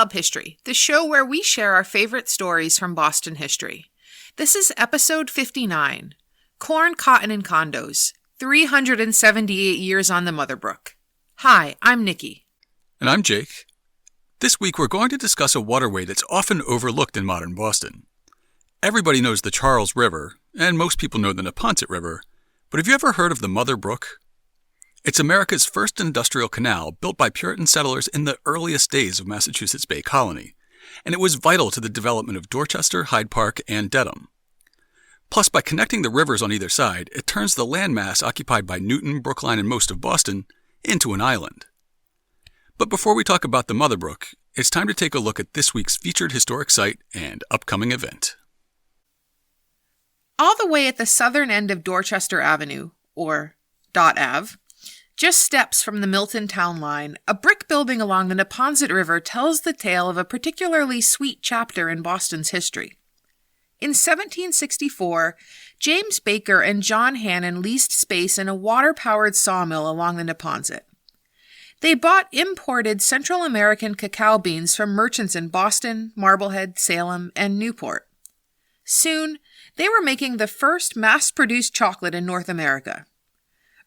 Pub History, the show where we share our favorite stories from Boston history. This is episode 59, Corn, Cotton, and Condos, 378 years on the Mother Brook. Hi, I'm Nikki. And I'm Jake. This week we're going to discuss a waterway that's often overlooked in modern Boston. Everybody knows the Charles River, and most people know the Neponset River, but have you ever heard of the Mother Brook? It's America's first industrial canal built by Puritan settlers in the earliest days of Massachusetts Bay Colony, and it was vital to the development of Dorchester, Hyde Park, and Dedham. Plus, by connecting the rivers on either side, it turns the landmass occupied by Newton, Brookline, and most of Boston into an island. But before we talk about the Mother Brook, it's time to take a look at this week's featured historic site and upcoming event. All the way at the southern end of Dorchester Avenue, or Dot Ave, just steps from the Milton town line, a brick building along the Neponset River tells the tale of a particularly sweet chapter in Boston's history. In 1764, James Baker and John Hannon leased space in a water-powered sawmill along the Neponset. They bought imported Central American cacao beans from merchants in Boston, Marblehead, Salem, and Newport. Soon, they were making the first mass-produced chocolate in North America.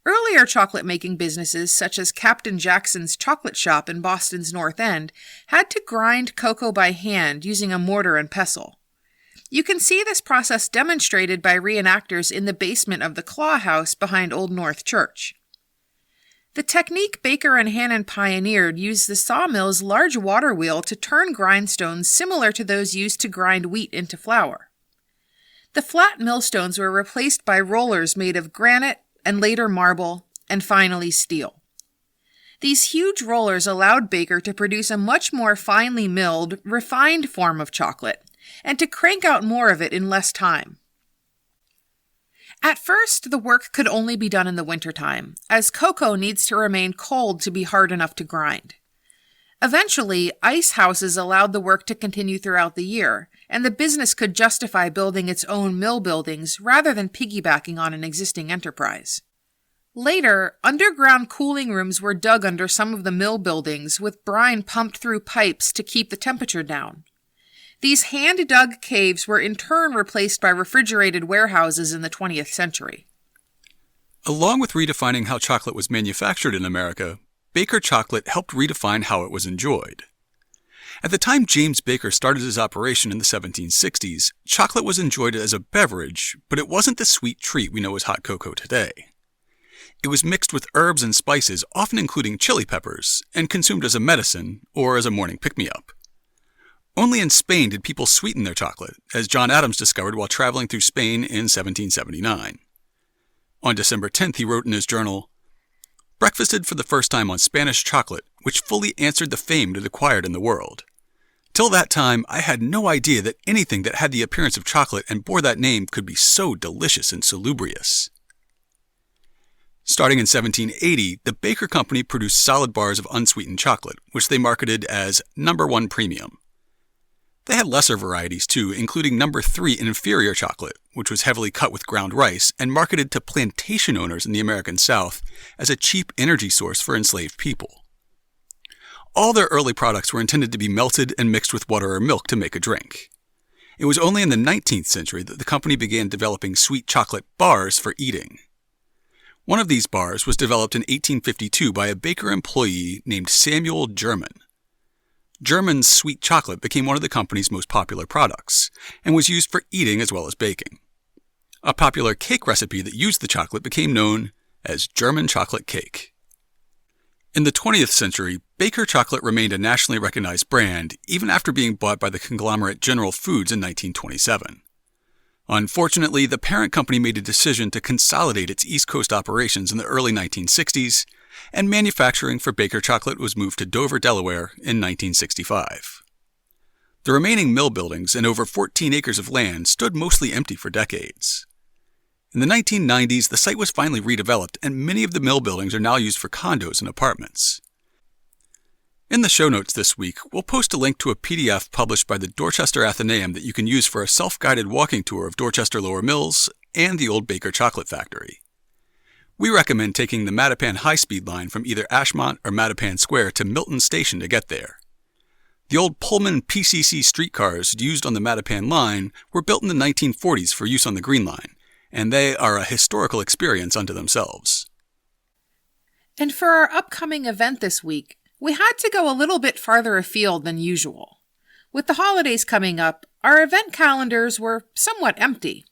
Earlier chocolate-making businesses, such as Captain Jackson's Chocolate Shop in Boston's North End, had to grind cocoa by hand using a mortar and pestle. You can see this process demonstrated by reenactors in the basement of the Claw House behind Old North Church. The technique Baker and Hannon pioneered used the sawmill's large water wheel to turn grindstones similar to those used to grind wheat into flour. The flat millstones were replaced by rollers made of granite, and later marble, and finally steel. These huge rollers allowed Baker to produce a much more finely milled, refined form of chocolate, and to crank out more of it in less time. At first, the work could only be done in the wintertime, as cocoa needs to remain cold to be hard enough to grind. Eventually, ice houses allowed the work to continue throughout the year, and the business could justify building its own mill buildings rather than piggybacking on an existing enterprise. Later, underground cooling rooms were dug under some of the mill buildings with brine pumped through pipes to keep the temperature down. These hand-dug caves were in turn replaced by refrigerated warehouses in the 20th century. Along with redefining how chocolate was manufactured in America, Baker chocolate helped redefine how it was enjoyed. At the time James Baker started his operation in the 1760s, chocolate was enjoyed as a beverage, but it wasn't the sweet treat we know as hot cocoa today. It was mixed with herbs and spices, often including chili peppers, and consumed as a medicine or as a morning pick-me-up. Only in Spain did people sweeten their chocolate, as John Adams discovered while traveling through Spain in 1779. On December 10th, he wrote in his journal, "Breakfasted for the first time on Spanish chocolate, which fully answered the fame it acquired in the world. Till that time, I had no idea that anything that had the appearance of chocolate and bore that name could be so delicious and salubrious." Starting in 1780, the Baker Company produced solid bars of unsweetened chocolate, which they marketed as Number 1 Premium. They had lesser varieties too, including Number 3 Inferior Chocolate, which was heavily cut with ground rice and marketed to plantation owners in the American South as a cheap energy source for enslaved people. All their early products were intended to be melted and mixed with water or milk to make a drink. It was only in the 19th century that the company began developing sweet chocolate bars for eating. One of these bars was developed in 1852 by a Baker employee named Samuel German. German's sweet chocolate became one of the company's most popular products, and was used for eating as well as baking. A popular cake recipe that used the chocolate became known as German chocolate cake. In the 20th century, Baker chocolate remained a nationally recognized brand, even after being bought by the conglomerate General Foods in 1927. Unfortunately, the parent company made a decision to consolidate its East Coast operations in the early 1960s, and manufacturing for Baker chocolate was moved to Dover, Delaware in 1965. The remaining mill buildings and over 14 acres of land stood mostly empty for decades. In the 1990s, the site was finally redeveloped, and many of the mill buildings are now used for condos and apartments. In the show notes this week, we'll post a link to a PDF published by the Dorchester Athenaeum that you can use for a self-guided walking tour of Dorchester Lower Mills and the old Baker Chocolate Factory. We recommend taking the Mattapan high-speed line from either Ashmont or Mattapan Square to Milton Station to get there. The old Pullman PCC streetcars used on the Mattapan line were built in the 1940s for use on the Green Line, and they are a historical experience unto themselves. And for our upcoming event this week, we had to go a little bit farther afield than usual. With the holidays coming up, our event calendars were somewhat empty.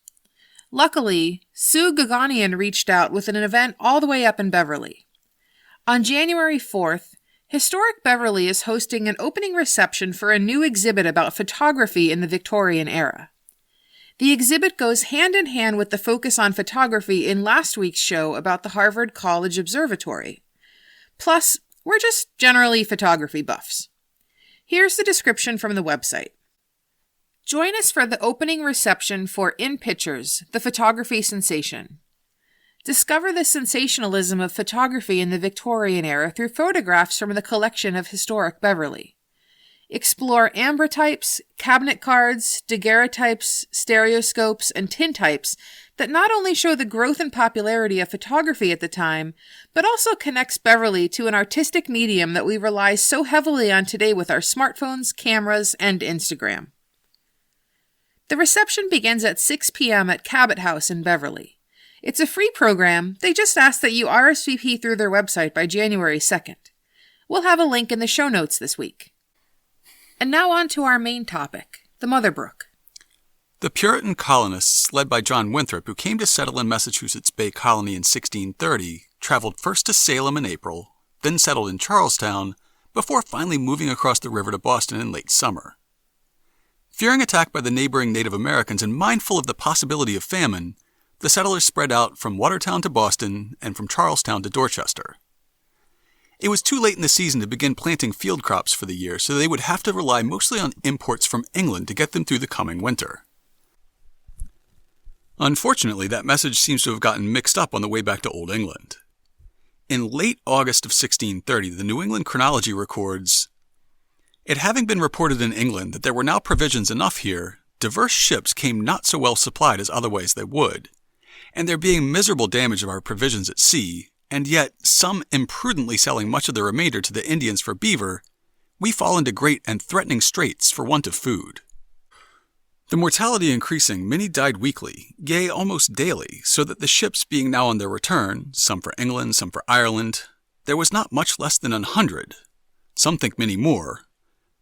Luckily, Sue Gaganian reached out with an event all the way up in Beverly. On January 4th, Historic Beverly is hosting an opening reception for a new exhibit about photography in the Victorian era. The exhibit goes hand in hand with the focus on photography in last week's show about the Harvard College Observatory. Plus, we're just generally photography buffs. Here's the description from the website. Join us for the opening reception for In Pictures, the photography sensation. Discover the sensationalism of photography in the Victorian era through photographs from the collection of Historic Beverly. Explore ambrotypes, cabinet cards, daguerreotypes, stereoscopes, and tintypes that not only show the growth and popularity of photography at the time, but also connects Beverly to an artistic medium that we rely so heavily on today with our smartphones, cameras, and Instagram. The reception begins at 6 p.m. at Cabot House in Beverly. It's a free program. They just ask that you RSVP through their website by January 2nd. We'll have a link in the show notes this week. And now on to our main topic, the Mother Brook. The Puritan colonists, led by John Winthrop, who came to settle in Massachusetts Bay Colony in 1630, traveled first to Salem in April, then settled in Charlestown, before finally moving across the river to Boston in late summer. Fearing attack by the neighboring Native Americans and mindful of the possibility of famine, the settlers spread out from Watertown to Boston and from Charlestown to Dorchester. It was too late in the season to begin planting field crops for the year, so they would have to rely mostly on imports from England to get them through the coming winter. Unfortunately, that message seems to have gotten mixed up on the way back to Old England. In late August of 1630, the New England Chronology records, "It having been reported in England that there were now provisions enough here, diverse ships came not so well supplied as otherwise they would, and there being miserable damage of our provisions at sea, and yet some imprudently selling much of the remainder to the Indians for beaver, we fall into great and threatening straits for want of food. The mortality increasing, many died weekly, yea, almost daily, so that the ships being now on their return, some for England, some for Ireland, there was not much less than 100, some think many more,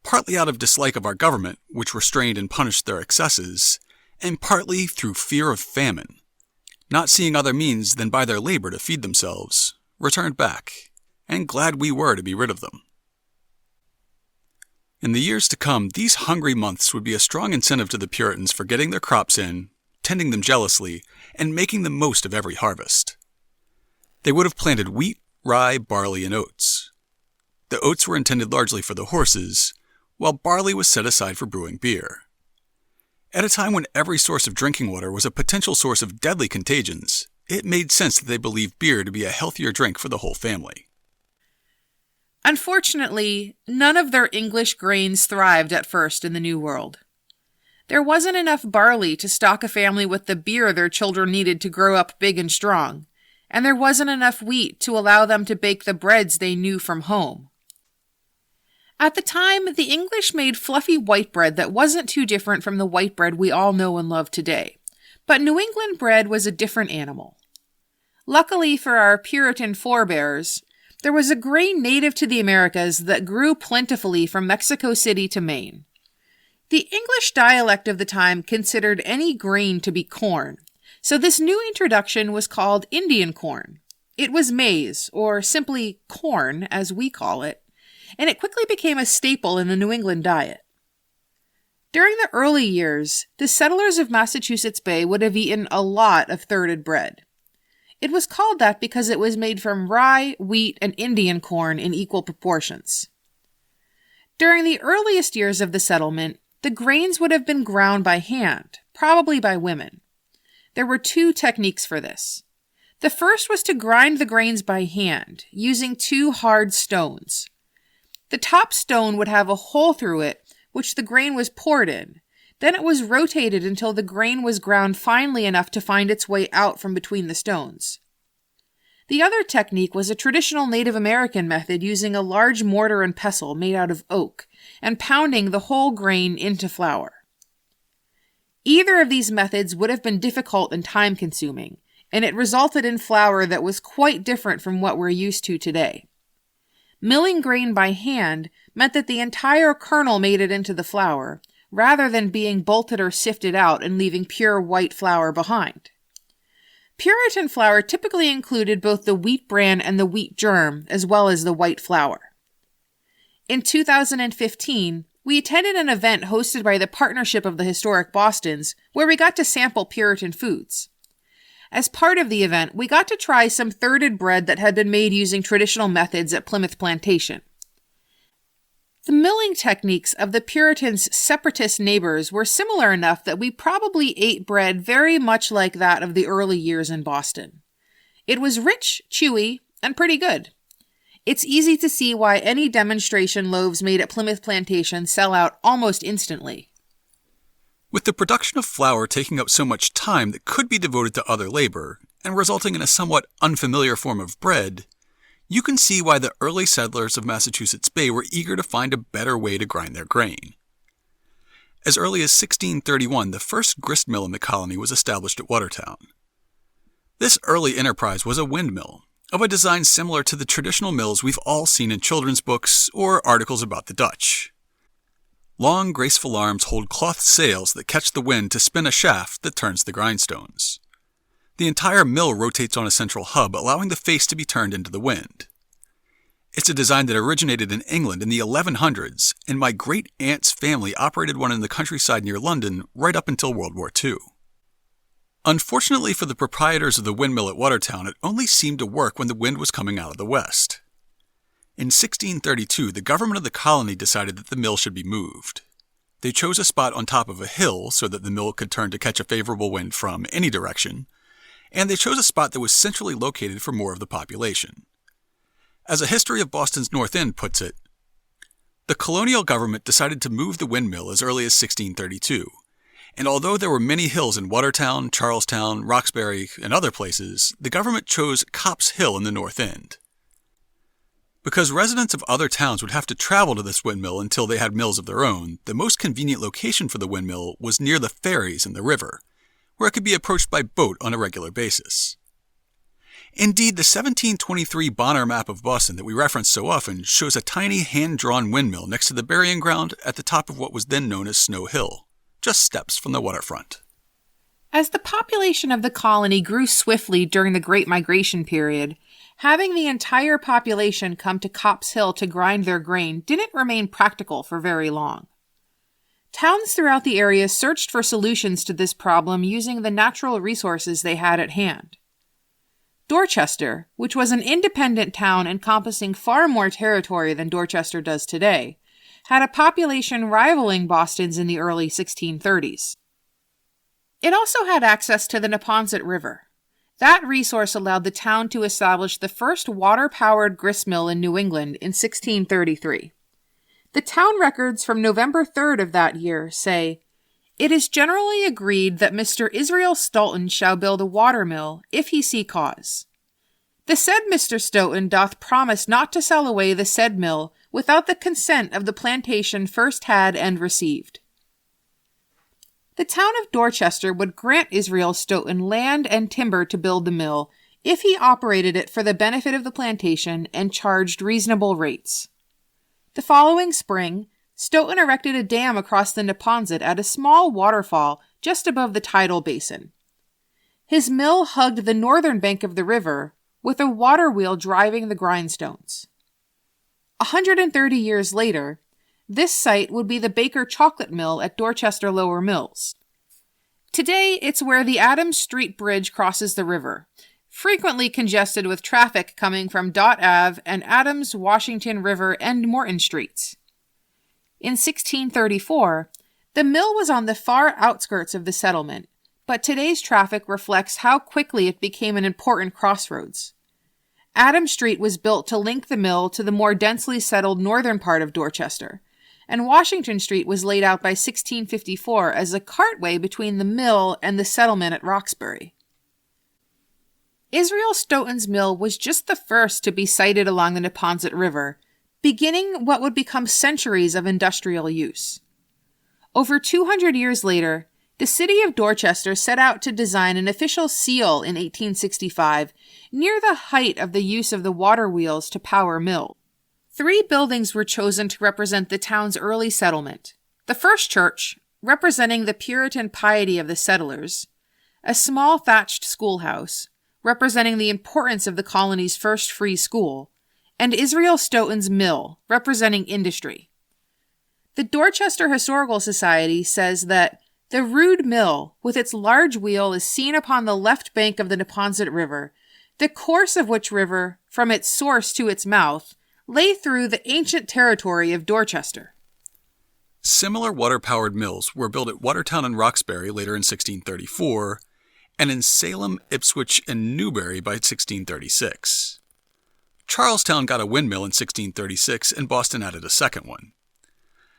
partly out of dislike of our government, which restrained and punished their excesses, and partly through fear of famine, not seeing other means than by their labor to feed themselves, returned back, and glad we were to be rid of them." In the years to come, these hungry months would be a strong incentive to the Puritans for getting their crops in, tending them jealously, and making the most of every harvest. They would have planted wheat, rye, barley, and oats. The oats were intended largely for the horses, while barley was set aside for brewing beer. At a time when every source of drinking water was a potential source of deadly contagions, it made sense that they believed beer to be a healthier drink for the whole family. Unfortunately, none of their English grains thrived at first in the New World. There wasn't enough barley to stock a family with the beer their children needed to grow up big and strong, and there wasn't enough wheat to allow them to bake the breads they knew from home. At the time, the English made fluffy white bread that wasn't too different from the white bread we all know and love today. But New England bread was a different animal. Luckily for our Puritan forebears, there was a grain native to the Americas that grew plentifully from Mexico City to Maine. The English dialect of the time considered any grain to be corn, so this new introduction was called Indian corn. It was maize, or simply corn as we call it, and it quickly became a staple in the New England diet. During the early years, the settlers of Massachusetts Bay would have eaten a lot of thirted bread. It was called that because it was made from rye, wheat, and Indian corn in equal proportions. During the earliest years of the settlement, the grains would have been ground by hand, probably by women. There were two techniques for this. The first was to grind the grains by hand, using two hard stones. The top stone would have a hole through it, which the grain was poured in. Then it was rotated until the grain was ground finely enough to find its way out from between the stones. The other technique was a traditional Native American method using a large mortar and pestle made out of oak and pounding the whole grain into flour. Either of these methods would have been difficult and time-consuming, and it resulted in flour that was quite different from what we're used to today. Milling grain by hand meant that the entire kernel made it into the flour, rather than being bolted or sifted out and leaving pure white flour behind. Puritan flour typically included both the wheat bran and the wheat germ, as well as the white flour. In 2015, we attended an event hosted by the Partnership of the Historic Bostons, where we got to sample Puritan foods. As part of the event, we got to try some thirded bread that had been made using traditional methods at Plymouth Plantation. The milling techniques of the Puritans' separatist neighbors were similar enough that we probably ate bread very much like that of the early years in Boston. It was rich, chewy, and pretty good. It's easy to see why any demonstration loaves made at Plymouth Plantation sell out almost instantly. With the production of flour taking up so much time that could be devoted to other labor, and resulting in a somewhat unfamiliar form of bread, you can see why the early settlers of Massachusetts Bay were eager to find a better way to grind their grain. As early as 1631, the first grist mill in the colony was established at Watertown. This early enterprise was a windmill, of a design similar to the traditional mills we've all seen in children's books or articles about the Dutch. Long, graceful arms hold cloth sails that catch the wind to spin a shaft that turns the grindstones. The entire mill rotates on a central hub, allowing the face to be turned into the wind. It's a design that originated in England in the 1100s, and my great-aunt's family operated one in the countryside near London right up until World War II. Unfortunately for the proprietors of the windmill at Watertown, it only seemed to work when the wind was coming out of the west. In 1632, the government of the colony decided that the mill should be moved. They chose a spot on top of a hill so that the mill could turn to catch a favorable wind from any direction, and they chose a spot that was centrally located for more of the population. As a history of Boston's North End puts it, the colonial government decided to move the windmill as early as 1632, and although there were many hills in Watertown, Charlestown, Roxbury, and other places, the government chose Copp's Hill in the North End. Because residents of other towns would have to travel to this windmill until they had mills of their own, the most convenient location for the windmill was near the ferries in the river, where it could be approached by boat on a regular basis. Indeed, the 1723 Bonner map of Boston that we reference so often shows a tiny hand-drawn windmill next to the burying ground at the top of what was then known as Snow Hill, just steps from the waterfront. As the population of the colony grew swiftly during the Great Migration period, having the entire population come to Copp's Hill to grind their grain didn't remain practical for very long. Towns throughout the area searched for solutions to this problem using the natural resources they had at hand. Dorchester, which was an independent town encompassing far more territory than Dorchester does today, had a population rivaling Boston's in the early 1630s. It also had access to the Neponset River. That resource allowed the town to establish the first water-powered gristmill in New England in 1633. The town records from November 3rd of that year say, "It is generally agreed that Mr. Israel Stoughton shall build a watermill, if he see cause. The said Mr. Stoughton doth promise not to sell away the said mill without the consent of the plantation first had and received." The town of Dorchester would grant Israel Stoughton land and timber to build the mill if he operated it for the benefit of the plantation and charged reasonable rates. The following spring, Stoughton erected a dam across the Neponset at a small waterfall just above the tidal basin. His mill hugged the northern bank of the river, with a water wheel driving the grindstones. 130 years later, this site would be the Baker Chocolate Mill at Dorchester Lower Mills. Today, it's where the Adams Street Bridge crosses the river, frequently congested with traffic coming from Dot Ave and Adams, Washington River, and Morton Streets. In 1634, the mill was on the far outskirts of the settlement, but today's traffic reflects how quickly it became an important crossroads. Adams Street was built to link the mill to the more densely settled northern part of Dorchester, and Washington Street was laid out by 1654 as a cartway between the mill and the settlement at Roxbury. Israel Stoughton's mill was just the first to be sited along the Neponset River, beginning what would become centuries of industrial use. Over 200 years later, the city of Dorchester set out to design an official seal in 1865 near the height of the use of the water wheels to power mills. 3 buildings were chosen to represent the town's early settlement. The first church, representing the Puritan piety of the settlers, a small thatched schoolhouse, representing the importance of the colony's first free school, and Israel Stoughton's mill, representing industry. The Dorchester Historical Society says that the rude mill, with its large wheel, is seen upon the left bank of the Neponset River, the course of which river, from its source to its mouth, lay through the ancient territory of Dorchester. Similar water-powered mills were built at Watertown and Roxbury later in 1634, and in Salem, Ipswich, and Newbury by 1636. Charlestown got a windmill in 1636, and Boston added a second one.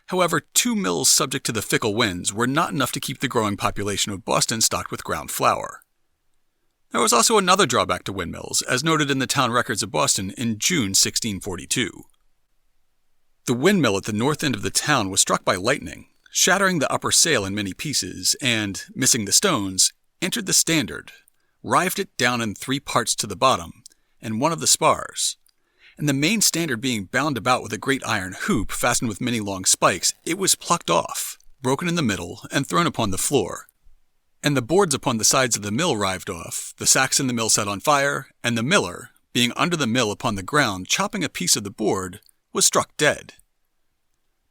However, 2 mills subject to the fickle winds were not enough to keep the growing population of Boston stocked with ground flour. There was also another drawback to windmills, as noted in the town records of Boston in June 1642. The windmill at the north end of the town was struck by lightning, shattering the upper sail in many pieces, and, missing the stones, entered the standard, rived it down in 3 parts to the bottom, and one of the spars. And the main standard being bound about with a great iron hoop fastened with many long spikes, it was plucked off, broken in the middle, and thrown upon the floor. And the boards upon the sides of the mill rived off, the sacks in the mill set on fire, and the miller, being under the mill upon the ground chopping a piece of the board, was struck dead.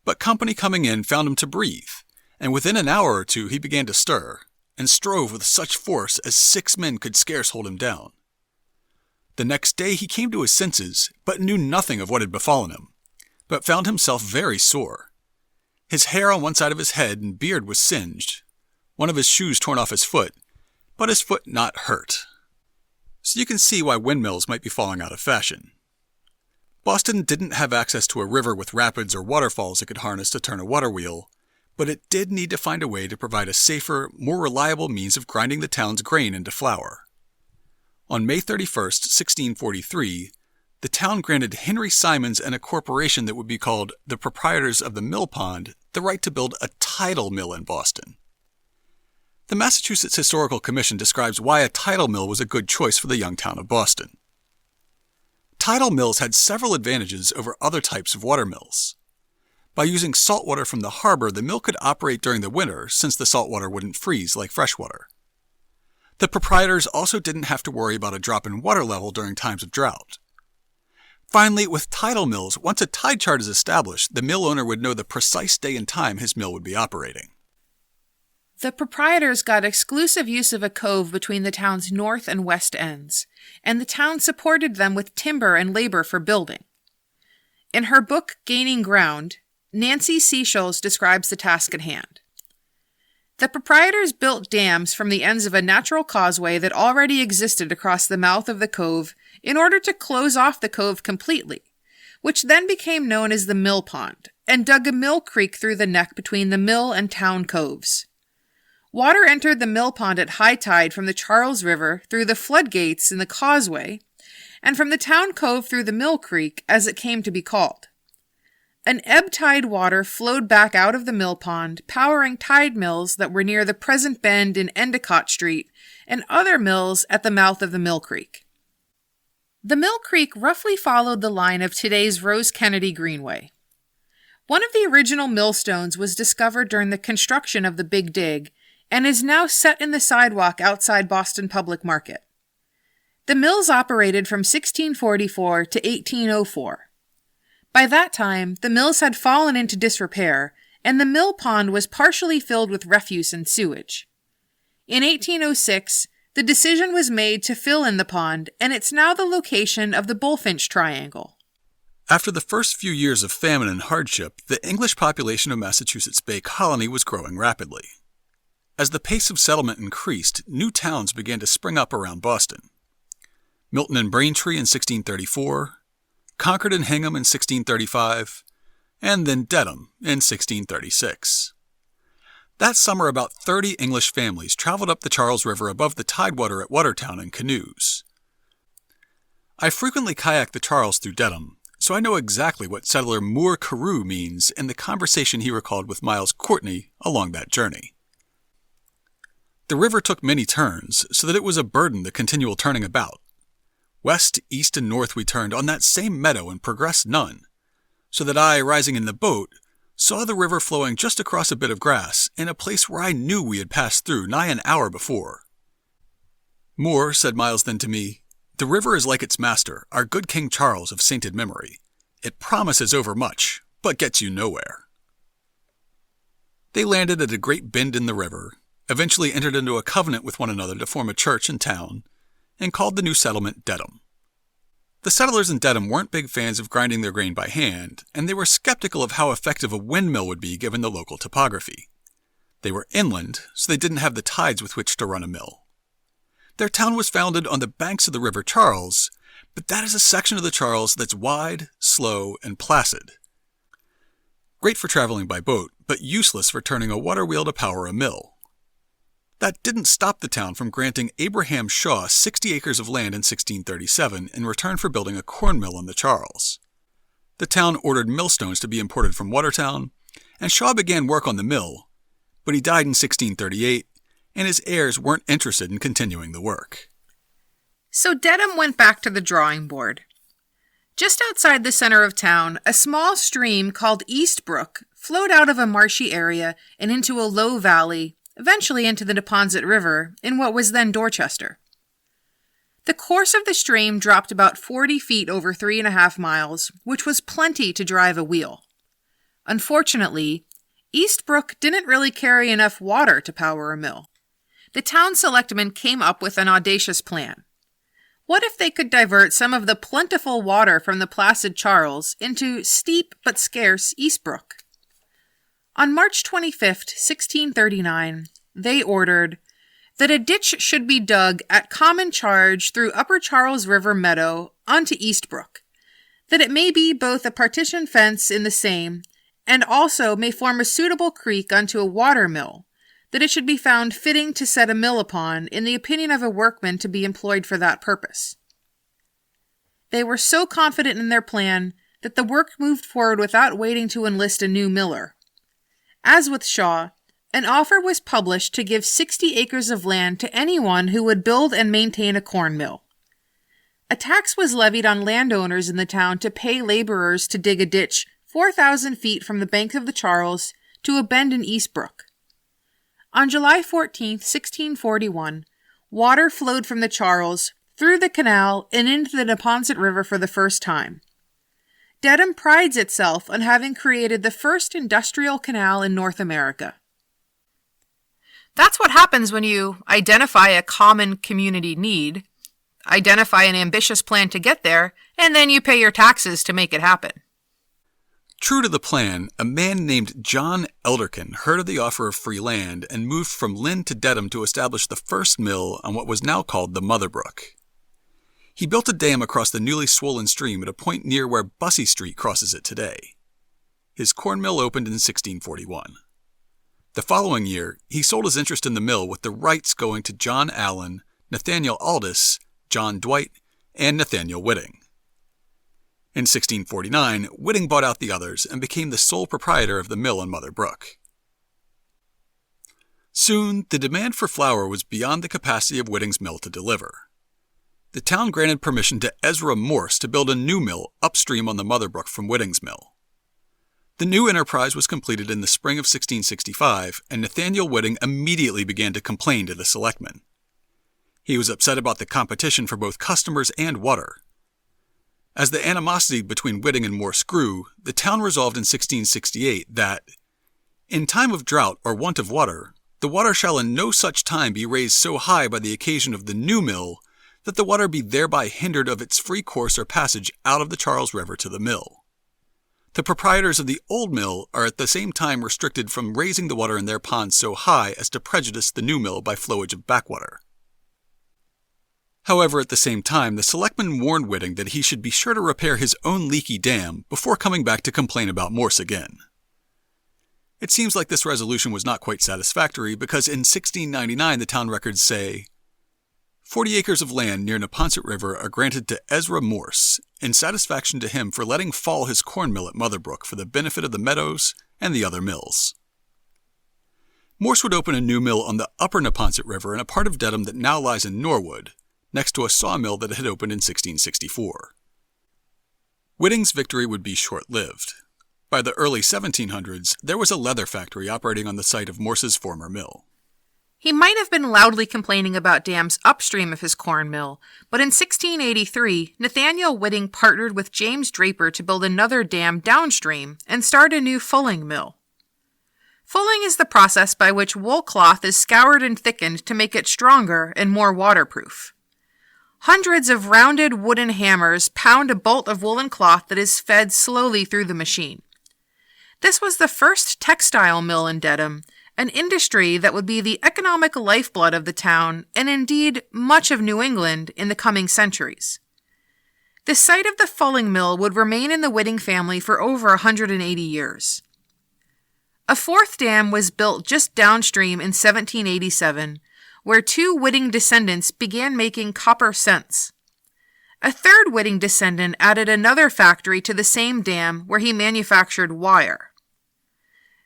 But company coming in found him to breathe, and within an hour or 2 he began to stir, and strove with such force as 6 men could scarce hold him down. The next day he came to his senses, but knew nothing of what had befallen him, but found himself very sore. His hair on one side of his head and beard was singed, one of his shoes torn off his foot, but his foot not hurt. So you can see why windmills might be falling out of fashion. Boston didn't have access to a river with rapids or waterfalls it could harness to turn a water wheel, but it did need to find a way to provide a safer, more reliable means of grinding the town's grain into flour. On May 31st, 1643, the town granted Henry Simons and a corporation that would be called the Proprietors of the Mill Pond the right to build a tidal mill in Boston. The Massachusetts Historical Commission describes why a tidal mill was a good choice for the young town of Boston. Tidal mills had several advantages over other types of water mills. By using salt water from the harbor, the mill could operate during the winter since the salt water wouldn't freeze like fresh water. The proprietors also didn't have to worry about a drop in water level during times of drought. Finally, with tidal mills, once a tide chart is established, the mill owner would know the precise day and time his mill would be operating. The proprietors got exclusive use of a cove between the town's north and west ends, and the town supported them with timber and labor for building. In her book Gaining Ground, Nancy Seychelles describes the task at hand. The proprietors built dams from the ends of a natural causeway that already existed across the mouth of the cove in order to close off the cove completely, which then became known as the Mill Pond, and dug a mill creek through the neck between the mill and town coves. Water entered the mill pond at high tide from the Charles River through the floodgates in the causeway, and from the town cove through the mill creek, as it came to be called. An ebb tide water flowed back out of the mill pond, powering tide mills that were near the present bend in Endicott Street and other mills at the mouth of the Mill Creek. The Mill Creek roughly followed the line of today's Rose Kennedy Greenway. One of the original millstones was discovered during the construction of the Big Dig and is now set in the sidewalk outside Boston Public Market. The mills operated from 1644 to 1804. By that time, the mills had fallen into disrepair, and the mill pond was partially filled with refuse and sewage. In 1806, the decision was made to fill in the pond, and it's now the location of the Bullfinch Triangle. After the first few years of famine and hardship, the English population of Massachusetts Bay Colony was growing rapidly. As the pace of settlement increased, new towns began to spring up around Boston. Milton and Braintree in 1634, Concord and Hingham in 1635, and then Dedham in 1636. That summer, about 30 English families traveled up the Charles River above the tidewater at Watertown in canoes. I frequently kayaked the Charles through Dedham, so I know exactly what settler Moore Carew means in the conversation he recalled with Miles Courtney along that journey. The river took many turns, so that it was a burden the continual turning about. West, east, and north we turned on that same meadow and progressed none, so that I, rising in the boat, saw the river flowing just across a bit of grass in a place where I knew we had passed through nigh an hour before. Moore, said Miles then to me, the river is like its master, our good King Charles of sainted memory. It promises overmuch, but gets you nowhere. They landed at a great bend in the river, eventually entered into a covenant with one another to form a church and town, and called the new settlement Dedham. The settlers in Dedham weren't big fans of grinding their grain by hand, and they were skeptical of how effective a windmill would be given the local topography. They were inland, so they didn't have the tides with which to run a mill. Their town was founded on the banks of the River Charles, but that is a section of the Charles that's wide, slow, and placid. Great for traveling by boat, but useless for turning a water wheel to power a mill. That didn't stop the town from granting Abraham Shaw 60 acres of land in 1637 in return for building a corn mill on the Charles. The town ordered millstones to be imported from Watertown, and Shaw began work on the mill, but he died in 1638, and his heirs weren't interested in continuing the work. So Dedham went back to the drawing board. Just outside the center of town, a small stream called East Brook flowed out of a marshy area and into a low valley, eventually into the Neponset River in what was then Dorchester. The course of the stream dropped about 40 feet over 3.5 miles, which was plenty to drive a wheel. Unfortunately, East Brook didn't really carry enough water to power a mill. The town selectmen came up with an audacious plan. What if they could divert some of the plentiful water from the placid Charles into steep but scarce East Brook? On March 25, 1639, they ordered that a ditch should be dug at common charge through Upper Charles River meadow onto East Brook, that it may be both a partition fence in the same, and also may form a suitable creek unto a water mill, that it should be found fitting to set a mill upon, in the opinion of a workman to be employed for that purpose. They were so confident in their plan that the work moved forward without waiting to enlist a new miller. As with Shaw, an offer was published to give 60 acres of land to anyone who would build and maintain a corn mill. A tax was levied on landowners in the town to pay laborers to dig a ditch 4,000 feet from the bank of the Charles to a bend in East Brook. On July 14, 1641, water flowed from the Charles through the canal and into the Neponset River for the first time. Dedham prides itself on having created the first industrial canal in North America. That's what happens when you identify a common community need, identify an ambitious plan to get there, and then you pay your taxes to make it happen. True to the plan, a man named John Elderkin heard of the offer of free land and moved from Lynn to Dedham to establish the first mill on what was now called the Mother Brook. He built a dam across the newly swollen stream at a point near where Bussey Street crosses it today. His corn mill opened in 1641. The following year, he sold his interest in the mill with the rights going to John Allen, Nathaniel Aldous, John Dwight, and Nathaniel Whitting. In 1649, Whitting bought out the others and became the sole proprietor of the mill on Mother Brook. Soon, the demand for flour was beyond the capacity of Whitting's mill to deliver. The town granted permission to Ezra Morse to build a new mill upstream on the Mother Brook from Whitting's mill. The new enterprise was completed in the spring of 1665, and Nathaniel Whitting immediately began to complain to the selectmen. He was upset about the competition for both customers and water. As the animosity between Whitting and Morse grew, the town resolved in 1668 that, in time of drought or want of water, the water shall in no such time be raised so high by the occasion of the new mill that the water be thereby hindered of its free course or passage out of the Charles River to the mill. The proprietors of the old mill are at the same time restricted from raising the water in their ponds so high as to prejudice the new mill by flowage of backwater. However, at the same time, the selectmen warned Whitting that he should be sure to repair his own leaky dam before coming back to complain about Morse again. It seems like this resolution was not quite satisfactory because in 1699 the town records say, 40 acres of land near Neponset River are granted to Ezra Morse in satisfaction to him for letting fall his corn mill at Mother Brook for the benefit of the meadows and the other mills. Morse would open a new mill on the upper Neponset River in a part of Dedham that now lies in Norwood, next to a sawmill that had opened in 1664. Whitting's victory would be short-lived. By the early 1700s, there was a leather factory operating on the site of Morse's former mill. He might have been loudly complaining about dams upstream of his corn mill, but in 1683, Nathaniel Whitting partnered with James Draper to build another dam downstream and start a new fulling mill. Fulling is the process by which wool cloth is scoured and thickened to make it stronger and more waterproof. Hundreds of rounded wooden hammers pound a bolt of woolen cloth that is fed slowly through the machine. This was the first textile mill in Dedham, an industry that would be the economic lifeblood of the town and indeed much of New England in the coming centuries. The site of the fulling mill would remain in the Whitting family for over 180 years. A fourth dam was built just downstream in 1787, where two Whitting descendants began making copper cents. A third Whitting descendant added another factory to the same dam where he manufactured wire.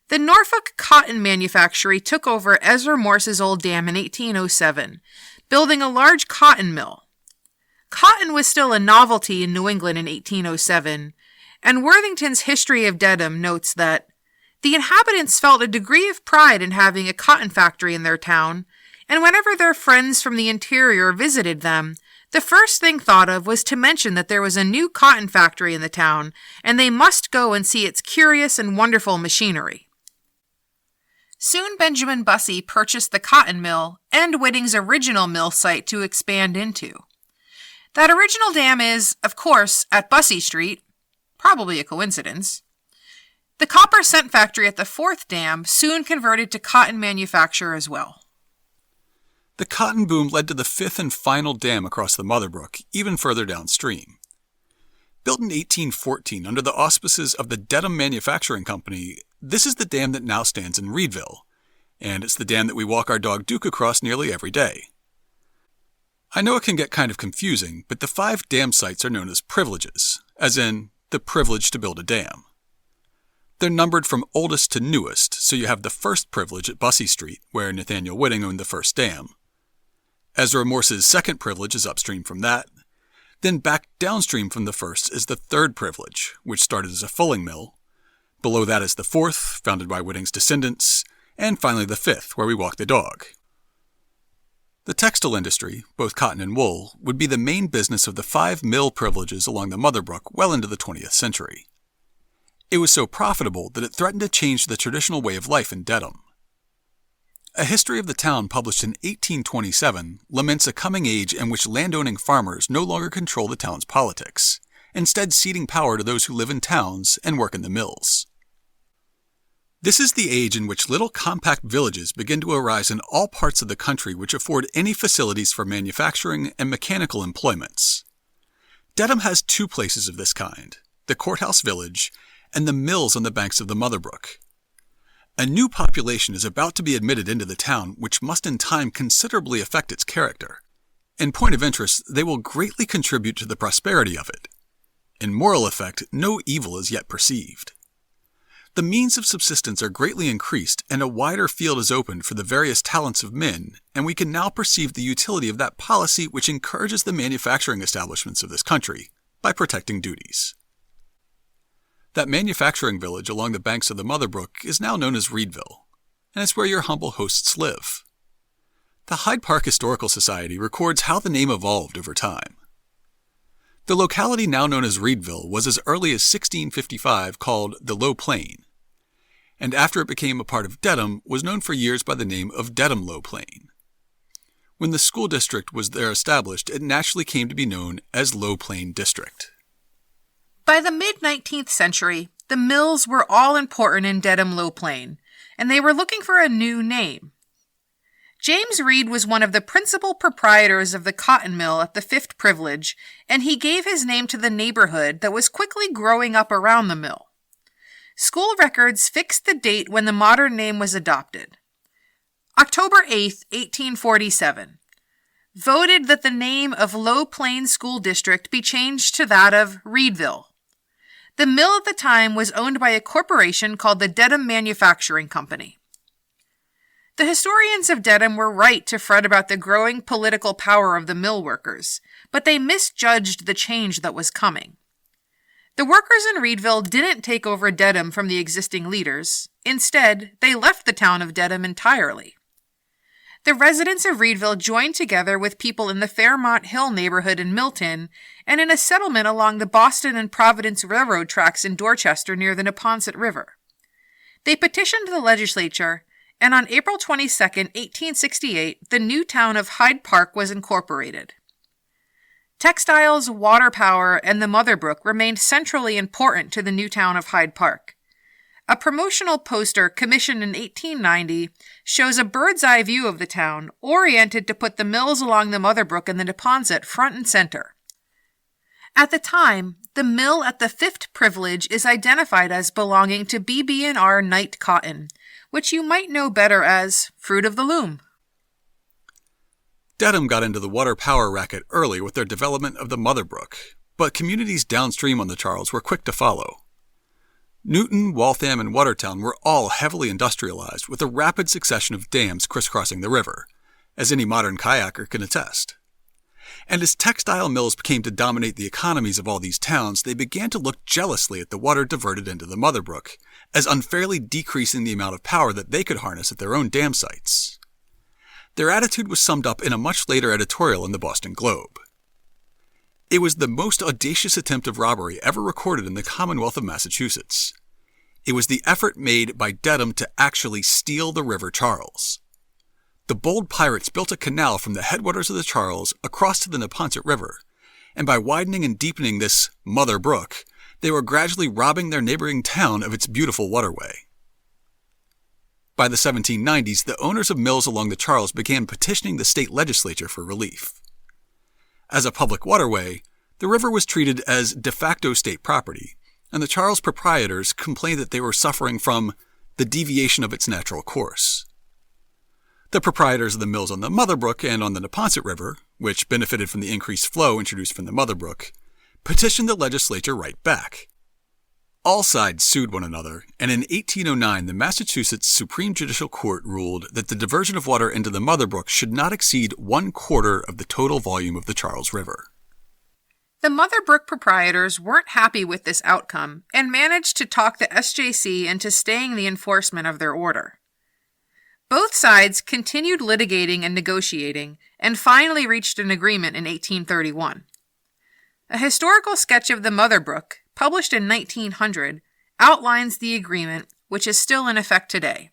The Norfolk Cotton Manufactory took over Ezra Morse's old dam in 1807, building a large cotton mill. Cotton was still a novelty in New England in 1807, and Worthington's History of Dedham notes that the inhabitants felt a degree of pride in having a cotton factory in their town, and whenever their friends from the interior visited them, the first thing thought of was to mention that there was a new cotton factory in the town, and they must go and see its curious and wonderful machinery. Soon Benjamin Bussey purchased the cotton mill and Whitting's original mill site to expand into. That original dam is, of course, at Bussey Street, probably a coincidence. The copper cent factory at the fourth dam soon converted to cotton manufacture as well. The cotton boom led to the fifth and final dam across the Mother Brook, even further downstream. Built in 1814 under the auspices of the Dedham Manufacturing Company, this is the dam that now stands in Reedville, and it's the dam that we walk our dog Duke across nearly every day. I know it can get kind of confusing, but the 5 dam sites are known as privileges, as in the privilege to build a dam. They're numbered from oldest to newest, so you have the first privilege at Bussey Street, where Nathaniel Whitting owned the first dam. Ezra Morse's second privilege is upstream from that. Then back downstream from the first is the third privilege, which started as a fulling mill. Below that is the fourth, founded by Whitting's descendants, and finally the fifth, where we walk the dog. The textile industry, both cotton and wool, would be the main business of the 5 mill privileges along the Mother Brook well into the 20th century. It was so profitable that it threatened to change the traditional way of life in Dedham. A history of the town published in 1827 laments a coming age in which landowning farmers no longer control the town's politics, instead ceding power to those who live in towns and work in the mills. This is the age in which little compact villages begin to arise in all parts of the country which afford any facilities for manufacturing and mechanical employments. Dedham has 2 places of this kind, the Courthouse Village and the mills on the banks of the Mother Brook. A new population is about to be admitted into the town, which must in time considerably affect its character. In point of interest, they will greatly contribute to the prosperity of it. In moral effect, no evil is yet perceived. The means of subsistence are greatly increased, and a wider field is opened for the various talents of men, and we can now perceive the utility of that policy which encourages the manufacturing establishments of this country by protecting duties. That manufacturing village along the banks of the Mother Brook is now known as Reedville, and it's where your humble hosts live. The Hyde Park Historical Society records how the name evolved over time. The locality now known as Reedville was as early as 1655 called the Low Plain, and after it became a part of Dedham was known for years by the name of Dedham Low Plain. When the school district was there established, it naturally came to be known as Low Plain District. By the mid-19th century, the mills were all important in Dedham Low Plain, and they were looking for a new name. James Reed was one of the principal proprietors of the cotton mill at the 5th Privilege, and he gave his name to the neighborhood that was quickly growing up around the mill. School records fixed the date when the modern name was adopted. October 8, 1847. voted that the name of Low Plains School District be changed to that of Reedville. The mill at the time was owned by a corporation called the Dedham Manufacturing Company. The historians of Dedham were right to fret about the growing political power of the mill workers, but they misjudged the change that was coming. The workers in Reedville didn't take over Dedham from the existing leaders. Instead, they left the town of Dedham entirely. The residents of Reedville joined together with people in the Fairmont Hill neighborhood in Milton and in a settlement along the Boston and Providence Railroad tracks in Dorchester near the Neponset River. They petitioned the legislature, and on April 22, 1868, the new town of Hyde Park was incorporated. Textiles, water power, and the Mother Brook remained centrally important to the new town of Hyde Park. A promotional poster commissioned in 1890 shows a bird's-eye view of the town, oriented to put the mills along the Mother Brook and the Neponset front and center. At the time, the mill at the 5th privilege is identified as belonging to BB&R Knight Cotton, which you might know better as Fruit of the Loom. Dedham got into the water power racket early with their development of the Mother Brook, but communities downstream on the Charles were quick to follow. Newton, Waltham, and Watertown were all heavily industrialized with a rapid succession of dams crisscrossing the river, as any modern kayaker can attest. And as textile mills came to dominate the economies of all these towns, they began to look jealously at the water diverted into the Mother Brook, as unfairly decreasing the amount of power that they could harness at their own dam sites. Their attitude was summed up in a much later editorial in the Boston Globe. It was the most audacious attempt of robbery ever recorded in the Commonwealth of Massachusetts. It was the effort made by Dedham to actually steal the River Charles. The bold pirates built a canal from the headwaters of the Charles across to the Neponset River, and by widening and deepening this Mother Brook, they were gradually robbing their neighboring town of its beautiful waterway. By the 1790s, the owners of mills along the Charles began petitioning the state legislature for relief. As a public waterway, the river was treated as de facto state property, and the Charles proprietors complained that they were suffering from the deviation of its natural course. The proprietors of the mills on the Mother Brook and on the Neponset River, which benefited from the increased flow introduced from the Mother Brook, petitioned the legislature right back. All sides sued one another, and in 1809 the Massachusetts Supreme Judicial Court ruled that the diversion of water into the Mother Brook should not exceed 1/4 of the total volume of the Charles River. The Mother Brook proprietors weren't happy with this outcome and managed to talk the SJC into staying the enforcement of their order. Both sides continued litigating and negotiating, and finally reached an agreement in 1831. A historical sketch of the Mother Brook, published in 1900, outlines the agreement, which is still in effect today.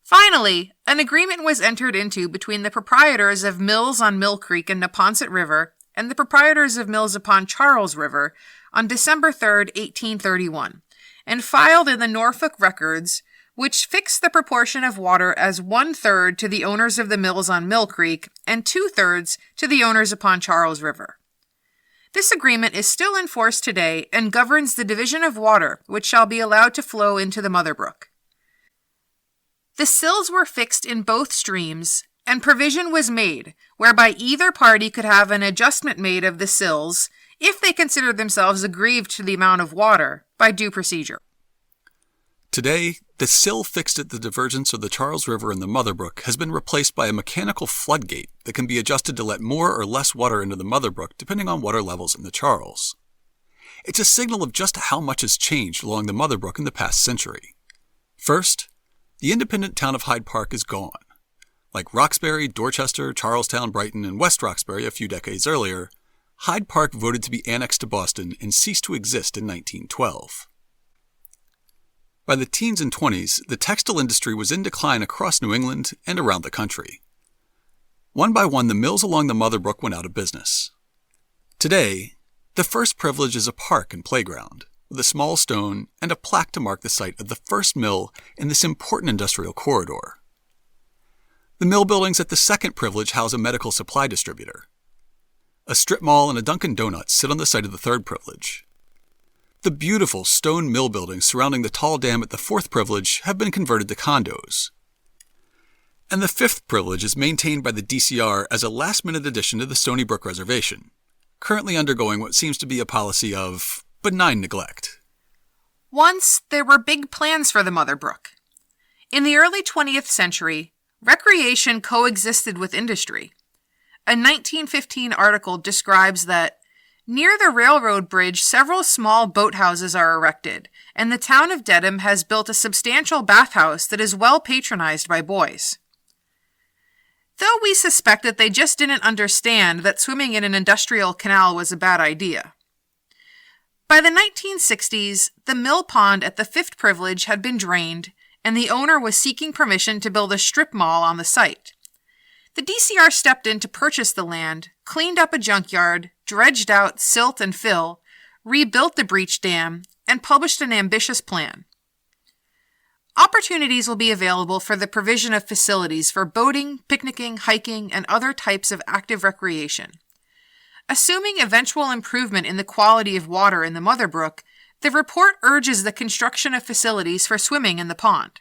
Finally, an agreement was entered into between the proprietors of mills on Mill Creek and Neponset River and the proprietors of mills upon Charles River on December 3, 1831, and filed in the Norfolk Records, which fixed the proportion of water as 1/3 to the owners of the mills on Mill Creek and 2/3 to the owners upon Charles River. This agreement is still in force today and governs the division of water which shall be allowed to flow into the Mother Brook. The sills were fixed in both streams, and provision was made whereby either party could have an adjustment made of the sills if they considered themselves aggrieved to the amount of water by due procedure. Today, the sill fixed at the divergence of the Charles River and the Mother Brook has been replaced by a mechanical floodgate that can be adjusted to let more or less water into the Mother Brook depending on water levels in the Charles. It's a signal of just how much has changed along the Mother Brook in the past century. First, the independent town of Hyde Park is gone. Like Roxbury, Dorchester, Charlestown, Brighton, and West Roxbury a few decades earlier, Hyde Park voted to be annexed to Boston and ceased to exist in 1912. By the teens and 20s, the textile industry was in decline across New England and around the country. One by one, the mills along the Mother Brook went out of business. Today, the first privilege is a park and playground, with a small stone and a plaque to mark the site of the first mill in this important industrial corridor. The mill buildings at the second privilege house a medical supply distributor. A strip mall and a Dunkin' Donuts sit on the site of the third privilege. The beautiful stone mill buildings surrounding the tall dam at the fourth privilege have been converted to condos. And the fifth privilege is maintained by the DCR as a last-minute addition to the Stony Brook Reservation, currently undergoing what seems to be a policy of benign neglect. Once, there were big plans for the Mother Brook. In the early 20th century, recreation coexisted with industry. A 1915 article describes that near the railroad bridge, several small boathouses are erected, and the town of Dedham has built a substantial bathhouse that is well patronized by boys. Though we suspect that they just didn't understand that swimming in an industrial canal was a bad idea. By the 1960s, the mill pond at the fifth privilege had been drained, and the owner was seeking permission to build a strip mall on the site. The DCR stepped in to purchase the land, cleaned up a junkyard, dredged out silt and fill, rebuilt the breach dam, and published an ambitious plan. Opportunities will be available for the provision of facilities for boating, picnicking, hiking, and other types of active recreation. Assuming eventual improvement in the quality of water in the Mother Brook, the report urges the construction of facilities for swimming in the pond.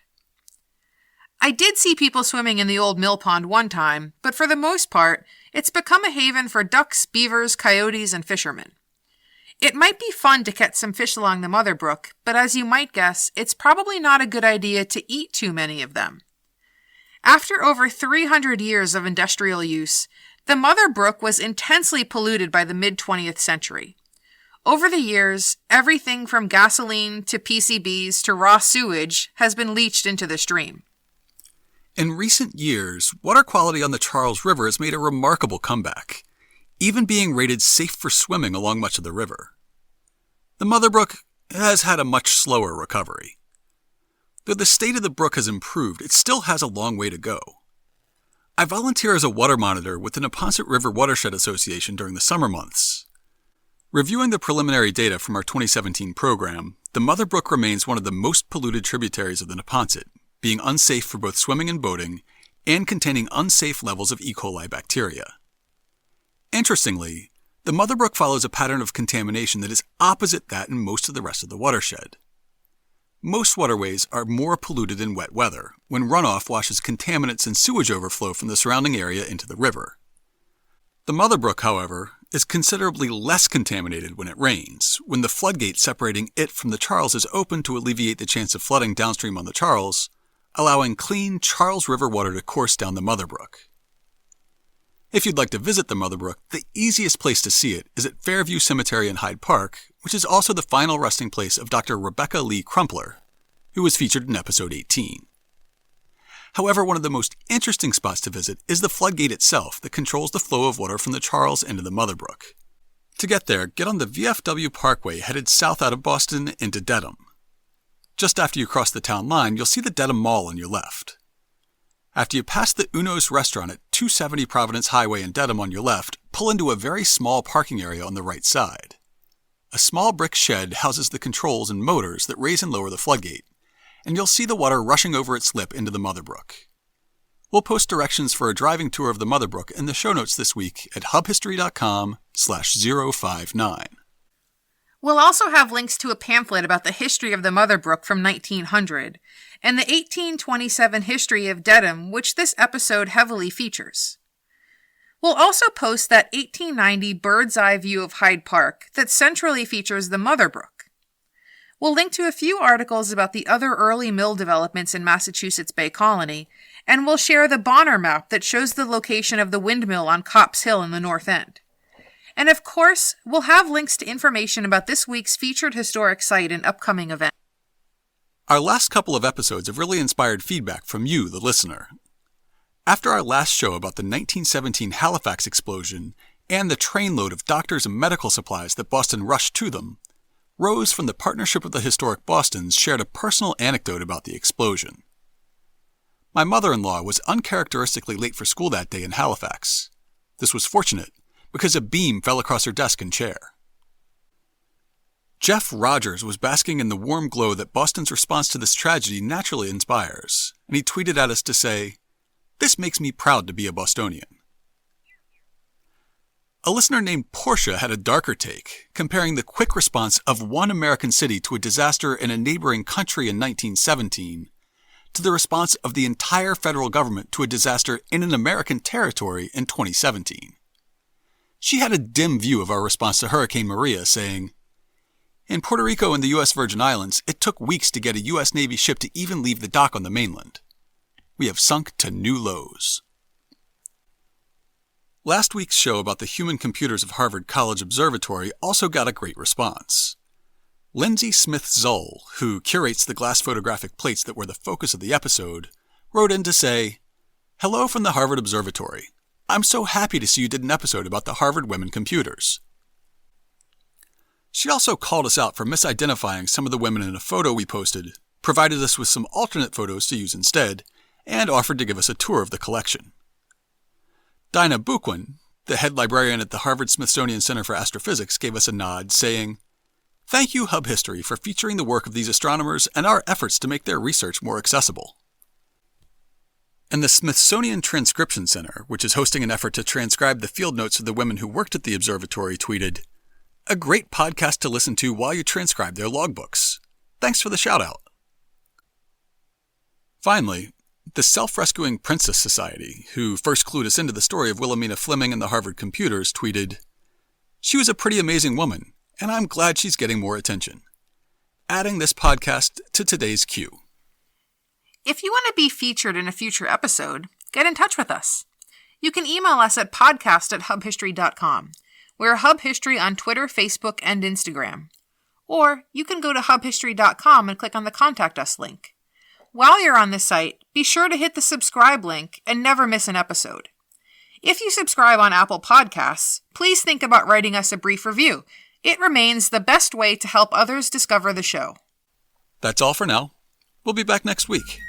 I did see people swimming in the old mill pond one time, but for the most part, it's become a haven for ducks, beavers, coyotes, and fishermen. It might be fun to catch some fish along the Mother Brook, but as you might guess, it's probably not a good idea to eat too many of them. After over 300 years of industrial use, the Mother Brook was intensely polluted by the mid-20th century. Over the years, everything from gasoline to PCBs to raw sewage has been leached into the stream. In recent years, water quality on the Charles River has made a remarkable comeback, even being rated safe for swimming along much of the river. The Mother Brook has had a much slower recovery. Though the state of the brook has improved, it still has a long way to go. I volunteer as a water monitor with the Neponset River Watershed Association during the summer months. Reviewing the preliminary data from our 2017 program, the Mother Brook remains one of the most polluted tributaries of the Neponset, being unsafe for both swimming and boating, and containing unsafe levels of E. coli bacteria. Interestingly, the Mother Brook follows a pattern of contamination that is opposite that in most of the rest of the watershed. Most waterways are more polluted in wet weather, when runoff washes contaminants and sewage overflow from the surrounding area into the river. The Mother Brook, however, is considerably less contaminated when it rains, when the floodgate separating it from the Charles is open to alleviate the chance of flooding downstream on the Charles, allowing clean Charles River water to course down the Mother Brook. If you'd like to visit the Mother Brook, the easiest place to see it is at Fairview Cemetery in Hyde Park, which is also the final resting place of Dr. Rebecca Lee Crumpler, who was featured in episode 18. However, one of the most interesting spots to visit is the floodgate itself that controls the flow of water from the Charles into the Mother Brook. To get there, get on the VFW Parkway headed south out of Boston into Dedham. Just after you cross the town line, you'll see the Dedham Mall on your left. After you pass the Uno's restaurant at 270 Providence Highway in Dedham on your left, pull into a very small parking area on the right side. A small brick shed houses the controls and motors that raise and lower the floodgate, and you'll see the water rushing over its lip into the Mother Brook. We'll post directions for a driving tour of the Mother Brook in the show notes this week at hubhistory.com/059. We'll also have links to a pamphlet about the history of the Mother Brook from 1900, and the 1827 history of Dedham, which this episode heavily features. We'll also post that 1890 bird's eye view of Hyde Park that centrally features the Mother Brook. We'll link to a few articles about the other early mill developments in Massachusetts Bay Colony, and we'll share the Bonner map that shows the location of the windmill on Copp's Hill in the North End. And of course, we'll have links to information about this week's featured historic site and upcoming events. Our last couple of episodes have really inspired feedback from you, the listener. After our last show about the 1917 Halifax explosion and the trainload of doctors and medical supplies that Boston rushed to them, Rose from the Partnership of the Historic Bostons shared a personal anecdote about the explosion. My mother-in-law was uncharacteristically late for school that day in Halifax. This was fortunate, because a beam fell across her desk and chair. Jeff Rogers was basking in the warm glow that Boston's response to this tragedy naturally inspires, and he tweeted at us to say, "This makes me proud to be a Bostonian." A listener named Portia had a darker take, comparing the quick response of one American city to a disaster in a neighboring country in 1917 to the response of the entire federal government to a disaster in an American territory in 2017. She had a dim view of our response to Hurricane Maria, saying, "In Puerto Rico and the U.S. Virgin Islands, it took weeks to get a U.S. Navy ship to even leave the dock on the mainland. We have sunk to new lows." Last week's show about the human computers of Harvard College Observatory also got a great response. Lindsay Smith-Zoll, who curates the glass photographic plates that were the focus of the episode, wrote in to say, "Hello from the Harvard Observatory. I'm so happy to see you did an episode about the Harvard women computers." She also called us out for misidentifying some of the women in a photo we posted, provided us with some alternate photos to use instead, and offered to give us a tour of the collection. Dinah Buquin, the head librarian at the Harvard-Smithsonian Center for Astrophysics, gave us a nod, saying, "Thank you, Hub History, for featuring the work of these astronomers and our efforts to make their research more accessible." And the Smithsonian Transcription Center, which is hosting an effort to transcribe the field notes of the women who worked at the observatory, tweeted, "A great podcast to listen to while you transcribe their logbooks. Thanks for the shout-out." Finally, the Self-Rescuing Princess Society, who first clued us into the story of Wilhelmina Fleming and the Harvard computers, tweeted, "She was a pretty amazing woman, and I'm glad she's getting more attention. Adding this podcast to today's queue." If you want to be featured in a future episode, get in touch with us. You can email us at podcast@hubhistory.com. We're Hub History on Twitter, Facebook, and Instagram. Or you can go to hubhistory.com and click on the Contact Us link. While you're on this site, be sure to hit the subscribe link and never miss an episode. If you subscribe on Apple Podcasts, please think about writing us a brief review. It remains the best way to help others discover the show. That's all for now. We'll be back next week.